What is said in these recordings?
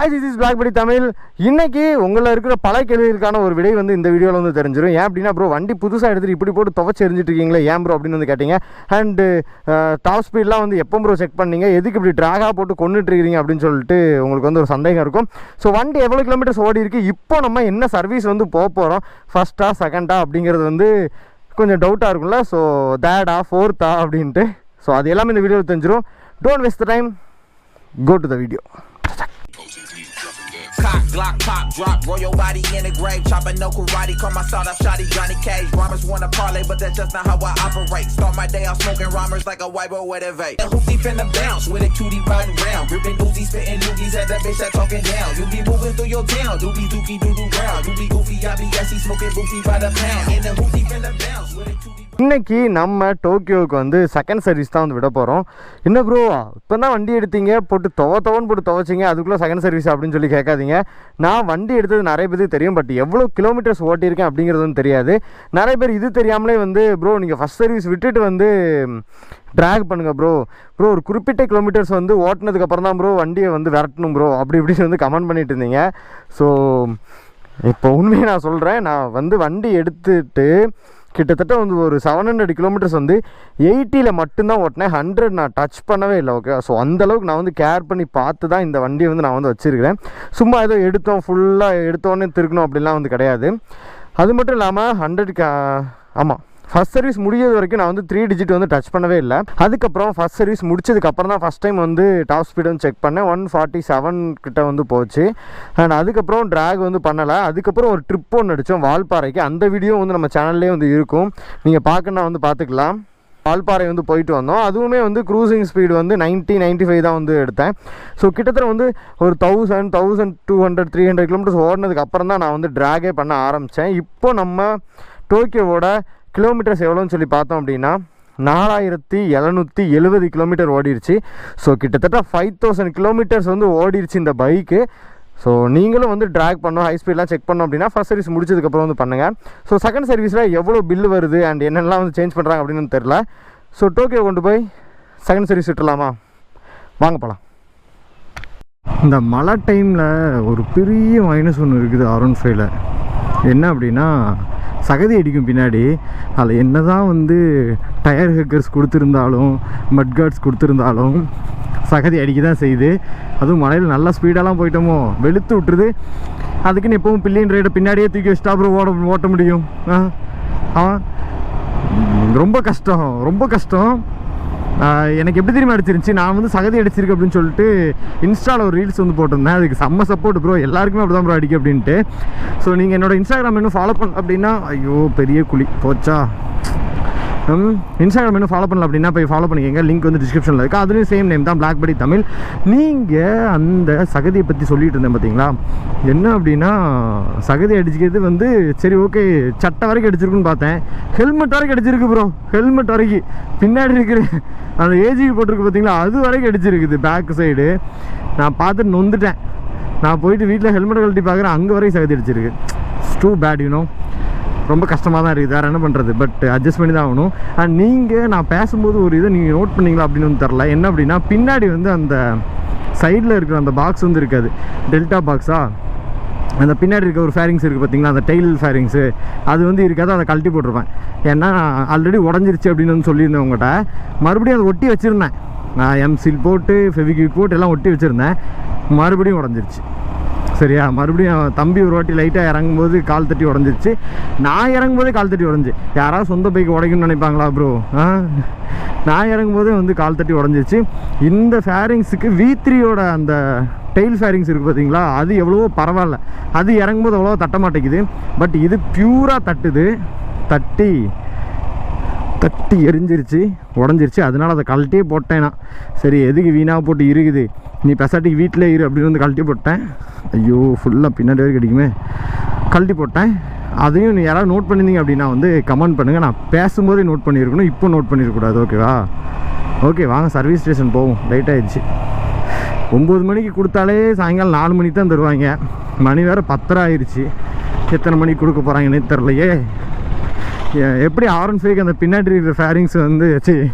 Hi, this is blackbuddytamil. இன்னைக்கு உங்கள இருக்கிற பல கேள்விகளுக்கான ஒரு விடை வந்து இந்த வீடியோல வந்து தெரிஞ்சிரும். ஏன் அப்படினா bro வண்டி புதுசா எடுத்துட்டு இப்படி போட்டு துவைச்சு எரிஞ்சிட்டு இருக்கீங்களே ஏன் bro அப்படினு வந்து கேட்டிங்க. அண்ட் டாப் ஸ்பீட்லாம் வந்து எப்போ bro செக் பண்ணீங்க? எதுக்கு இப்படி டிராகா போட்டு கொன்னுட்டு இருக்கீங்க அப்படினு சொல்லிட்டு உங்களுக்கு வந்து ஒரு சந்தேகம் இருக்கும். சோ வண்டி எவ்வளவு கிலோமீட்டர்ஸ் ஓடி இருக்கு? இப்போ நம்ம என்ன சர்வீஸ் வந்து போறோம்? ஃபர்ஸ்டா செகண்டா அப்படிங்கிறது வந்து கொஞ்சம் டவுட்டா இருக்கும்ல. சோ தேர்டா ஃபோர்த்தா அப்படினு. சோ அது எல்லாமே இந்த வீடியோல தெரிஞ்சிரும். Don't waste the time. Go to the video. Cock, Glock, pop, drop, roll your body in the grave, chopping no karate, call my sawed off shotty Johnny Cage. Rhymers wanna parlay, but that's just not how I operate. Start my day off smoking rhymers like a white boy with a vape. The hoopty finna bounce with a cutie riding round, gripping Uzi, spitting loogies at that bitch that talking down. You be moving through your town, doobie dookie doo doo round. You be goofy, I be gassy, smoking boofy by the pound. And the hoopty finna bounce with a cutie. இன்னைக்கு நம்ம டோக்கியோவுக்கு வந்து second service தான் வந்து விட போகிறோம். என்ன bro இப்போ தான் வண்டி எடுத்தீங்க, போட்டு துவன்னு போட்டு துவைச்சிங்க, அதுக்குள்ளே செகண்ட் சர்வீஸ் அப்படின்னு சொல்லி கேட்காதீங்க. நான் வண்டி எடுத்தது நிறைய பேருக்கு தெரியும், பட் எவ்வளோ கிலோமீட்டர்ஸ் ஓட்டியிருக்கேன் அப்படிங்கிறது வந்து தெரியாது. நிறைய பேர் இது தெரியாமலே வந்து ப்ரோ நீங்கள் ஃபஸ்ட் சர்வீஸ் விட்டுட்டு வந்து ட்ராக் பண்ணுங்கள் ப்ரோ ஒரு குறிப்பிட்ட கிலோமீட்டர்ஸ் வந்து ஓட்டினதுக்கப்புறம் தான் ப்ரோ வண்டியை வந்து விரட்டணும் ப்ரோ அப்படி இப்படின்னு வந்து கமெண்ட் பண்ணிட்டு இருந்தீங்க. ஸோ இப்போ உண்மையை நான் சொல்கிறேன், நான் வந்து வண்டி எடுத்துட்டு கிட்டத்தட்ட வந்து ஒரு 700 கிலோமீட்டர்ஸ் வந்து 80ல் மட்டும்தான் ஓட்டினேன். 100 நான் டச் பண்ணவே இல்லை. ஓகே, ஸோ அந்தளவுக்கு நான் வந்து கேர் பண்ணி பார்த்து தான் இந்த வண்டியை வந்து நான் வந்து வச்சுருக்கிறேன். சும்மா ஏதோ எடுத்தோம் ஃபுல்லாக எடுத்தோன்னே திருக்கணும் அப்படிலாம் வந்து கிடையாது. அது மட்டும் இல்லாமல் 100 ஆமாம் ஃபஸ்ட் சர்வீஸ் முடிஞ்சது வரைக்கும் நான் வந்து 3 டிஜிட் வந்து டச் பண்ணவே இல்லை. அதுக்கப்புறம் ஃபஸ்ட் சர்வீஸ் முடிச்சதுக்கப்புறம் தான் ஃபஸ்ட் டைம் வந்து டாப் ஸ்பீட் வந்து செக் பண்ணேன். 147 கிட்ட வந்து போச்சு. அண்ட் அதுக்கப்புறம் ட்ராக் வந்து பண்ணலை. அதுக்கப்புறம் ஒரு ட்ரிப் ஒன்று அடித்தோம் வால்பாறைக்கு. அந்த வீடியோ வந்து நம்ம சேனல்லே வந்து இருக்கும், நீங்கள் பார்க்கணுன்னா வந்து பார்த்துக்கலாம். வால்பாறை வந்து போயிட்டு வந்தோம். அதுவுமே வந்து க்ரூசிங் ஸ்பீடு வந்து 90-95 தான் வந்து எடுத்தேன். ஸோ கிட்டத்தட்ட வந்து ஒரு 1200 300 கிலோமீட்டர்ஸ் ஓடினதுக்கு அப்புறம் தான் நான் வந்து ட்ராகே பண்ண ஆரம்பித்தேன். இப்போ நம்ம டோக்கியோவோட கிலோமீட்டர்ஸ் எவ்வளோன்னு சொல்லி பார்த்தோம் அப்படின்னா 4770 கிலோமீட்டர் ஓடிடுச்சு. ஸோ கிட்டத்தட்ட 5000 கிலோமீட்டர்ஸ் வந்து ஓடிடுச்சு இந்த பைக்கு. ஸோ நீங்களும் வந்து ட்ராக் பண்ணோம், ஹை ஸ்பீட்லாம் செக் பண்ணோம் அப்படின்னா ஃபஸ்ட் சர்வீஸ் முடிச்சதுக்கப்புறம் வந்து பண்ணுங்கள். ஸோ செகண்ட் சர்வீஸில் எவ்வளோ பில்லு வருது அண்ட் என்னெல்லாம் வந்து சேஞ்ச் பண்ணுறாங்க அப்படின்னு தெரில. ஸோ டோக்கியோ கொண்டு போய் செகண்ட் சர்வீஸ் விட்டுலாமா? வாங்க போகலாம். இந்த மழை டைமில் ஒரு பெரிய மைனஸ் ஒன்று இருக்குது R15ல். என்ன அப்படின்னா சகதி அடிக்கும் பின்னாடி. அதில் என்ன தான் வந்து டயர் ஹேக்கர்ஸ் கொடுத்துருந்தாலும் மட் கார்ட்ஸ் கொடுத்துருந்தாலும் சகதி அடிக்க தான் செய்யுது. அதுவும் மழையில் நல்லா ஸ்பீடெல்லாம் போயிட்டோமோ வெளுத்து விட்டுருது. அதுக்குன்னு எப்பவும் பில்லியன் ரைடை பின்னாடியே தூக்கி வச்சுட்டா அப்புறம் ஓட்ட முடியும்? ரொம்ப கஷ்டம். எனக்கு எப்படி தெரியுமா அடிச்சிருந்துச்சு, நான் வந்து சகதி அடிச்சிருக்கு அப்படின்னு சொல்லிட்டு இன்ஸ்டாவில் ஒரு ரீல்ஸ் வந்து போட்டிருந்தேன். அதுக்கு செம்ம சப்போர்ட் ப்ரோ, எல்லாருக்குமே அப்படி தான் ப்ரோ அடிக்கும் அப்படின்ட்டு. ஸோ நீங்கள் என்னோட இன்ஸ்டாகிராம் இன்னும் ஃபாலோ பண்ண அப்படின்னா ஐயோ பெரிய குழி போச்சா. இன்ஸ்டாகிராம் இன்னும் ஃபாலோ பண்ணல அப்படின்னா போய் ஃபாலோ பண்ணிக்கங்க, லிங்க் வந்து டிஸ்கிரிப்ஷனில் இருக்குது. அதுலேயும் சேம் நேம் தான் blackbuddytamil. நீங்கள் அந்த சகதியை பற்றி சொல்லிட்டு இருந்தேன் பார்த்தீங்களா, என்ன அப்படின்னா சகதி அடிச்சுக்கிறது வந்து சரி ஓகே சட்டை வரைக்கும் அடிச்சிருக்குன்னு பார்த்தேன், ஹெல்மெட் வரைக்கும் அடிச்சிருக்கு ப்ரோ. ஹெல்மெட் வரைக்கும் பின்னாடி இருக்கிற அந்த ஏஜிக்கு போட்டிருக்கு பார்த்தீங்களா, அது வரைக்கும் அடிச்சிருக்குது பேக் சைடு. நான் பார்த்துட்டு நொந்துட்டேன். நான் போயிட்டு வீட்டில் ஹெல்மெட் கழட்டி பார்க்குறேன், அங்கே வரைக்கும் சகதி அடிச்சிருக்கு. Too bad you know. ரொம்ப கஷ்டமாக தான் இருக்குது, வேறு என்ன பண்ணுறது, பட் அட்ஜஸ்ட் பண்ணி தான் ஆகணும். அண்ட் நீங்கள் நான் பேசும்போது ஒரு இதை நீங்கள் நோட் பண்ணிங்களா அப்படின்னு வந்து தெரில. என்ன அப்படின்னா பின்னாடி வந்து அந்த சைடில் இருக்கிற அந்த பாக்ஸ் வந்து இருக்காது, டெல்டா பாக்ஸா, அந்த பின்னாடி இருக்க ஒரு ஃபேரிங்ஸ் இருக்குது பார்த்தீங்களா, அந்த டெயில் ஃபேரிங்ஸு, அது வந்து இருக்காது. அதை கழட்டி போட்டிருப்பேன். ஏன்னா ஆல்ரெடி உடஞ்சிருச்சு அப்படின்னு வந்து சொல்லியிருந்தேன் உங்கள்கிட்ட. மறுபடியும் அதை ஒட்டி வச்சுருந்தேன், நான் எம்சில் போட்டு ஃபெவிக்விக் போட்டு எல்லாம் ஒட்டி வச்சுருந்தேன். மறுபடியும் உடஞ்சிருச்சு. சரியா, மறுபடியும் தம்பி ஒரு வாட்டி லைட்டாக இறங்கும்போது கால் தட்டி உடஞ்சிருச்சு. நான் இறங்கும்போதே கால் தட்டி உடஞ்சி. யாராவது சொந்த பைக்கு உடைக்கணும்னு நினைப்பாங்களா ப்ரோ? நான் இறங்கும்போதே வந்து கால் தட்டி உடஞ்சிருச்சு. இந்த ஃபேரிங்ஸுக்கு V3யோட அந்த டெயில் ஃபேரிங்ஸ் இருக்குது பார்த்தீங்களா, அது எவ்வளவோ பரவாயில்ல, அது இறங்கும்போது அவ்வளோ தட்ட மாட்டேங்குது. பட் இது பியூராக தட்டுது, தட்டி எரிஞ்சிருச்சு, உடஞ்சிருச்சு. அதனால் அதை கழட்டியே போட்டேன் நான். சரி எதுக்கு வீணாக போட்டு இருக்குது, நீ பெசாட்டிக்கு வீட்டிலே இரு அப்படின்னு வந்து கழட்டி போட்டேன். ஐயோ ஃபுல்லாக பின்னாடி வரைக்கும் கிடைக்குமே, கழட்டி போட்டேன். அதையும் நீ யாராவது நோட் பண்ணியிருந்தீங்க அப்படின்னா வந்து கமெண்ட் பண்ணுங்கள். நான் பேசும்போதே நோட் பண்ணியிருக்கணும், இப்போ நோட் பண்ணியிருக்கக்கூடாது. ஓகேவா? ஓகே வாங்க சர்வீஸ் ஸ்டேஷன் போவோம். லைட் ஆகிடுச்சு. 9 மணிக்கு கொடுத்தாலே சாயங்காலம் 4 மணிக்கு தான் தருவாங்க. மணி வேறு 10:30 ஆயிடுச்சு. எத்தனை மணிக்கு கொடுக்க போகிறாங்கன்னே தெரிலையே. எப்படி R15க்கு அந்த பின்னாடி இருக்கிற ஃபேரிங்ஸ் வந்து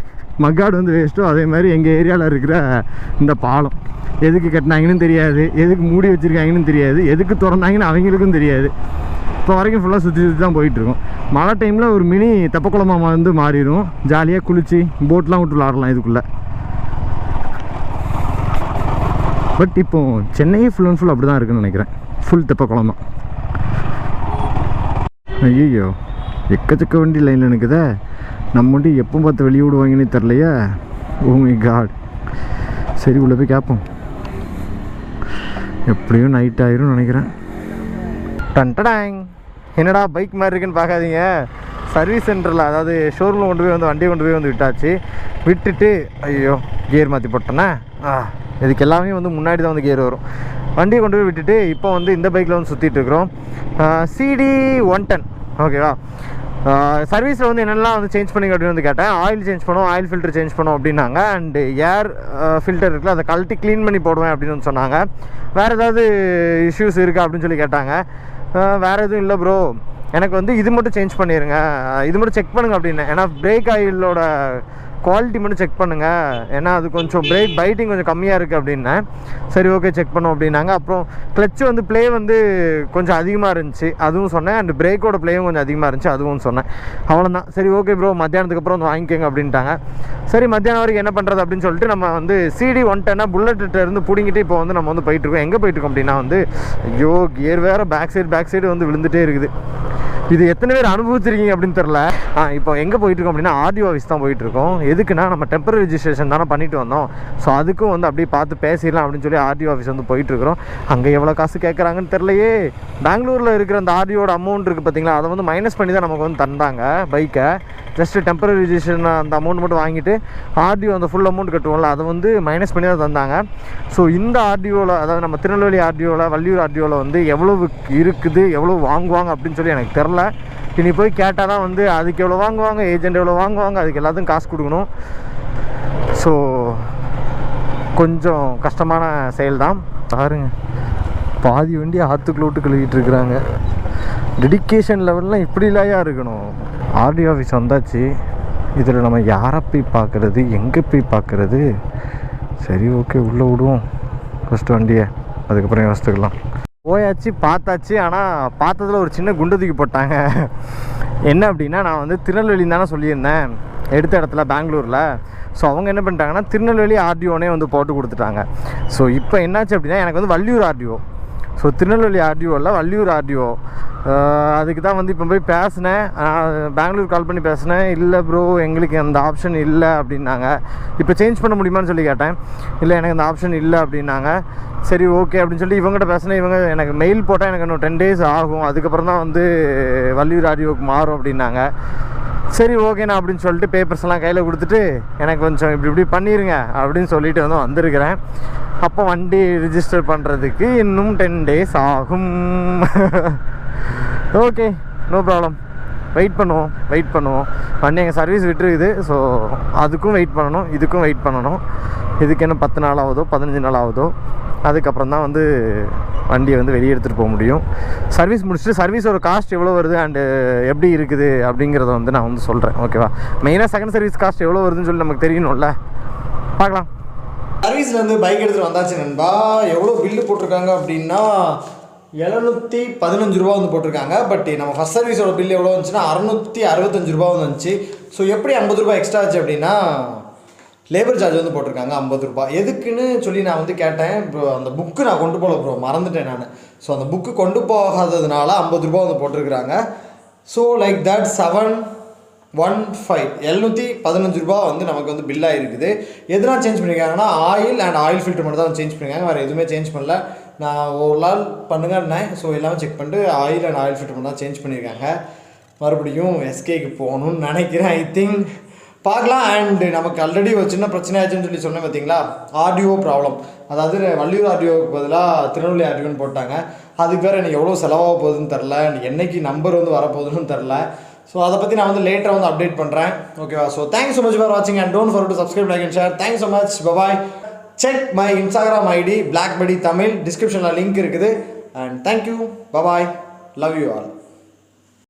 மக்காடு வந்து வேஸ்ட்டோ அதே மாதிரி எங்கள் ஏரியாவில் இருக்கிற இந்த பாலம் எதுக்கு கட்டினாங்கன்னு தெரியாது, எதுக்கு மூடி வச்சுருக்காங்கன்னு தெரியாது, எதுக்கு திறந்தாங்கன்னு அவங்களுக்கும் தெரியாது. இப்போ வரைக்கும் ஃபுல்லாக சுற்றி சுற்றி தான் போயிட்டுருக்கோம். மழை டைமில் ஒரு மினி தெப்பக்குளமாக வந்து மாறிடும். ஜாலியாக குளித்து போட்லாம் விட்டு விளாடலாம் இதுக்குள்ளே. பட் இப்போது சென்னையே ஃபுல் அண்ட் ஃபுல் அப்படி தான் இருக்குன்னு நினைக்கிறேன். ஃபுல் தெப்பக்குளம் தான். ஐயோ எக்கச்சக்க வண்டி லைனில் நிற்குதே. நம்ம வண்டி எப்போ பார்த்து வெளியே விடுவாங்கன்னு தெரிலையே. Oh my God. சரி உள்ளே போய் கேட்போம். எப்படியும் நைட் ஆயிரும் நினைக்கிறேன். டன்டடாங். என்னடா பைக் மாதிரி இருக்குன்னு பார்க்காதீங்க. சர்வீஸ் சென்டரில் அதாவது ஷோரூமில் கொண்டு போய் வந்து வண்டியை கொண்டு போய் வந்து விட்டாச்சு. விட்டுட்டு ஐயோ கியர் மாற்றி போட்டேனே. இதுக்கு எல்லாமே வந்து முன்னாடி தான் வந்து கியர் வரும். வண்டியை கொண்டு போய் விட்டுட்டு இப்போ வந்து இந்த பைக்கில் வந்து சுற்றிட்டு இருக்கிறோம். CD 110 ஓகேவா. சர்வீஸில் வந்து என்னெல்லாம் வந்து சேஞ்ச் பண்ணிங்க அப்படின்னு வந்து கேட்டேன். ஆயில் சேஞ்ச் பண்ணுவோம், ஆயில் ஃபில்டர் சேஞ்ச் பண்ணுவோம் அப்படின்னாங்க. அண்டு ஏர் ஃபில்டர் இருக்குல்ல அதை கழட்டி க்ளீன் பண்ணி போடுவேன் அப்படின்னு வந்து சொன்னாங்க. வேறு ஏதாவது இஷ்யூஸ் இருக்கா அப்படின்னு சொல்லி கேட்டாங்க. வேறு எதுவும் இல்லை ப்ரோ, எனக்கு வந்து இது மட்டும் சேஞ்ச் பண்ணிடுங்க, இது மட்டும் செக் பண்ணுங்கள் அப்படின்னு. ஏன்னா பிரேக் ஆயிலோட குவாலிட்டி மட்டும் செக் பண்ணுங்கள், ஏன்னா அது கொஞ்சம் பிரேக் பைட்டிங் கொஞ்சம் கம்மியாக இருக்குது அப்படின்னேன். சரி ஓகே செக் பண்ணோம் அப்படின்னாங்க. அப்புறம் கிளச்சு வந்து ப்ளே வந்து கொஞ்சம் அதிகமாக இருந்துச்சு, அதுவும் சொன்னேன். அண்ட் பிரேக்கோட ப்ளேயும் கொஞ்சம் அதிகமாக இருந்துச்சு, அதுவும் சொன்னேன். அவ்வளோதான். சரி ஓகே ப்ரோ மத்தியானத்துக்கு அப்புறம் வந்து வாங்கிக்கோங்க அப்படின்ட்டாங்க. சரி மத்தியானம் வரைக்கும் என்ன பண்ணுறது அப்படின்னு சொல்லிட்டு நம்ம வந்து CD 110 புல்லெட்டு இருந்து பிடிங்கிட்டு இப்போ வந்து நம்ம வந்து போயிட்டுருக்கோம். எங்கே போயிட்டுருக்கோம் அப்படின்னா வந்து ஐயோ கியர் வேறு பேக் சைடு வந்து விழுந்துகிட்டே இருக்குது. இது எத்தனை பேர் அனுபவிச்சிருக்கீங்க அப்படின்னு தெரில. இப்போ எங்கே போயிட்டுருக்கோம் அப்படின்னா ஆர்டிஓ ஆஃபீஸ் தான் போயிட்டுருக்கோம். எதுக்குன்னா நம்ம டெம்பரரி ரெஜிஸ்ட்ரேஷன் தானே பண்ணிட்டு வந்தோம். ஸோ அதுக்கும் வந்து அப்படியே பார்த்து பேசிடலாம் அப்படின்னு சொல்லி ஆர்டிஓ ஆஃபீஸ் வந்து போயிட்டுருக்கிறோம். அங்கே எவ்வளோ காசு கேட்குறாங்கன்னு தெரிலையே. பெங்களூரில் இருக்கிற அந்த ஆர்டிஓட அமௌண்ட் இருக்குது பார்த்தீங்களா, அதை வந்து மைனஸ் பண்ணி தான் நமக்கு வந்து தந்தாங்க பைக்கை. ஜஸ்ட்டு டெம்பரரி ரெஜிஸ்ட்ரேஷன் அந்த அமௌண்ட் மட்டும் வாங்கிட்டு ஆர்டிஓ அந்த ஃபுல் அமௌண்ட் கட்டுவோம்ல அதை வந்து மைனஸ் பண்ணி தான் தந்தாங்க. ஸோ இந்த ஆர்டிஓவில் அதாவது நம்ம திருநெல்வேலி ஆர்டிஓவில் வள்ளியூர் ஆர்டிஓவில் வந்து எவ்வளவு இருக்குது எவ்வளோ வாங்குவாங்க அப்படின்னு சொல்லி எனக்கு தெரில. இனி போய் கேட்டால் தான் வந்து அதுக்கு எவ்வளோ வாங்குவாங்க, ஏஜென்ட் எவ்வளோ வாங்குவாங்க, அதுக்கு எல்லாத்துக்கும் காசு கொடுக்கணும். ஸோ கொஞ்சம் கஷ்டமான செயல் தான். பாருங்க பாதி வண்டி ஆற்றுக்குள்ள விட்டு கழுவிட்டு இருக்கிறாங்க. டெடிக்கேஷன் லெவல்லாம் இப்படிலாயா இருக்கணும். ஆர்டிஓ ஆஃபீஸ் வந்தாச்சு. இதில் நம்ம யாரை போய் பார்க்குறது, எங்கே போய் பார்க்குறது? சரி ஓகே உள்ளே விடுவோம் ஃபஸ்ட்டு வண்டியை, அதுக்கப்புறம் யோசித்துக்கலாம். போயாச்சு பார்த்தாச்சு. ஆனால் பார்த்ததில் ஒரு சின்ன குண்டு தூக்கி போட்டாங்க. என்ன அப்படின்னா நான் வந்து திருநெல்வேலின்னு தானே சொல்லியிருந்தேன் எடுத்த இடத்துல பெங்களூரில். ஸோ அவங்க என்ன பண்ணிட்டாங்கன்னா திருநெல்வேலி ஆர்டிஓனே வந்து போட்டு கொடுத்துட்டாங்க. ஸோ இப்போ என்னாச்சு அப்படின்னா எனக்கு வந்து Valliyur RTO. So Tirunelveli RTO இல்லை வள்ளியூர் ஆர்டிஓ. அதுக்கு தான் வந்து இப்போ போய் பேசினேன். பெங்களூர் கால் பண்ணி பேசினேன். இல்லை ப்ரோ எங்களுக்கு அந்த ஆப்ஷன் இல்லை அப்படின்னாங்க. இப்போ சேஞ்ச் பண்ண முடியுமான்னு சொல்லி கேட்டேன். இல்லை எனக்கு அந்த ஆப்ஷன் இல்லை அப்படின்னாங்க. சரி ஓகே அப்படின்னு சொல்லி இவங்ககிட்ட பேசினேன். இவங்க எனக்கு மெயில் போட்டால் எனக்கு இன்னும் 10 days ஆகும், அதுக்கப்புறம் தான் வந்து வள்ளியூர் ஆர்டிஓக்கு மாறும் அப்படின்னாங்க. சரி ஓகேண்ணா அப்படின்னு சொல்லிட்டு பேப்பர்ஸ் எல்லாம் கையில் கொடுத்துட்டு எனக்கு கொஞ்சம் இப்படி பண்ணிடுங்க அப்படின்னு சொல்லிட்டு வந்து வந்திருக்கிறேன். அப்போ வண்டி ரிஜிஸ்டர் பண்ணுறதுக்கு இன்னும் 10 days ஆகும். ஓகே நோ ப்ராப்ளம், வெயிட் பண்ணுவோம். வண்டி எங்கள் சர்வீஸ் விட்டுருக்குது. ஸோ அதுக்கும் வெயிட் பண்ணணும், இதுக்கும் வெயிட் பண்ணணும். இதுக்கு என்ன 10 நாள் ஆகுதோ 15 நாள் ஆகுதோ, அதுக்கப்புறம் தான் வந்து வண்டியை வந்து வெளியே எடுத்துகிட்டு போக முடியும். சர்வீஸ் முடிச்சுட்டு சர்வீஸோட காஸ்ட் எவ்வளோ வருது அண்டு எப்படி இருக்குது அப்படிங்கிறத வந்து நான் வந்து சொல்கிறேன். ஓகேவா, மெயினாக செகண்ட் சர்வீஸ் காஸ்ட் எவ்வளோ வருதுன்னு சொல்லி நமக்கு தெரியணும்ல. பார்க்கலாம். சர்வீஸில் வந்து பைக் எடுத்துகிட்டு வந்தாச்சு நண்பா. எவ்வளோ பில்லு போட்டிருக்காங்க அப்படின்னா 715 ரூபா வந்து போட்டிருக்காங்க. பட் நம்ம ஃபஸ்ட் சர்வீஸோட பில் எவ்வளோ வந்துச்சுன்னா 665 ரூபா வந்துச்சு. ஸோ எப்படி 50 ரூபா எக்ஸ்ட்ரா ஆச்சு அப்படின்னா லேபர் சார்ஜ் வந்து போட்டிருக்காங்க 50 ரூபா. எதுக்குன்னு சொல்லி நான் வந்து கேட்டேன். இப்போ அந்த புக்கு நான் கொண்டு போகல ப்ரோ, மறந்துட்டேன் நான். ஸோ அந்த புக்கு கொண்டு போகாததுனால 50 ரூபா வந்து போட்டிருக்கிறாங்க. ஸோ லைக் தட் 715 ரூபா வந்து நமக்கு வந்து பில்லாக இருக்குது. எதனால் சேஞ்ச் பண்ணியிருக்காங்கன்னா ஆயில் அண்ட் ஆயில் ஃபில்டர் மட்டும் தான் சேஞ்ச் பண்ணியிருக்காங்க, வேறு எதுவுமே சேஞ்ச் பண்ணல. நான் ஒரு நாள் பண்ணுங்கன்னேன். ஸோ எல்லாமே செக் பண்ணிட்டு ஆயில் அண்ட் ஆயில் ஃபில்டர் மட்டும் தான் சேஞ்ச் பண்ணியிருக்காங்க. மறுபடியும் எஸ்கேக்கு போகணும்னு நினைக்கிறேன். ஐ திங்க் பார்க்கலாம். அண்டு நமக்கு ஆல்ரெடி ஒரு சின்ன பிரச்சனை ஆச்சுன்னு சொல்லி சொன்னேன் பார்த்தீங்களா, ஆர்டிஓ ப்ராப்ளம். அதாவது வள்ளியூர் ஆர்டிஓக்கு பதிலாக திருநெல்வேலி ஆர்டிஓன்னு போட்டாங்க. அதுக்கு வேறு எனக்கு எவ்வளோ செலவாக போகுதுன்னு தெரில, என்னைக்கு நம்பர் வந்து வரப்போகுதுன்னு தெரில. ஸோ அதை பற்றி நான் வந்து லேட்டராக வந்து அப்டேட் பண்ணுறேன். ஓகேவா, so thanks so much for வாட்சிங் and don't forget to subscribe, like and share. Thanks so much, bye bye. Check my Instagram ID blackbuddytamil, டிஸ்கிரிப்ஷனில் லிங்க் இருக்குது. And thank you, bye bye, love you all.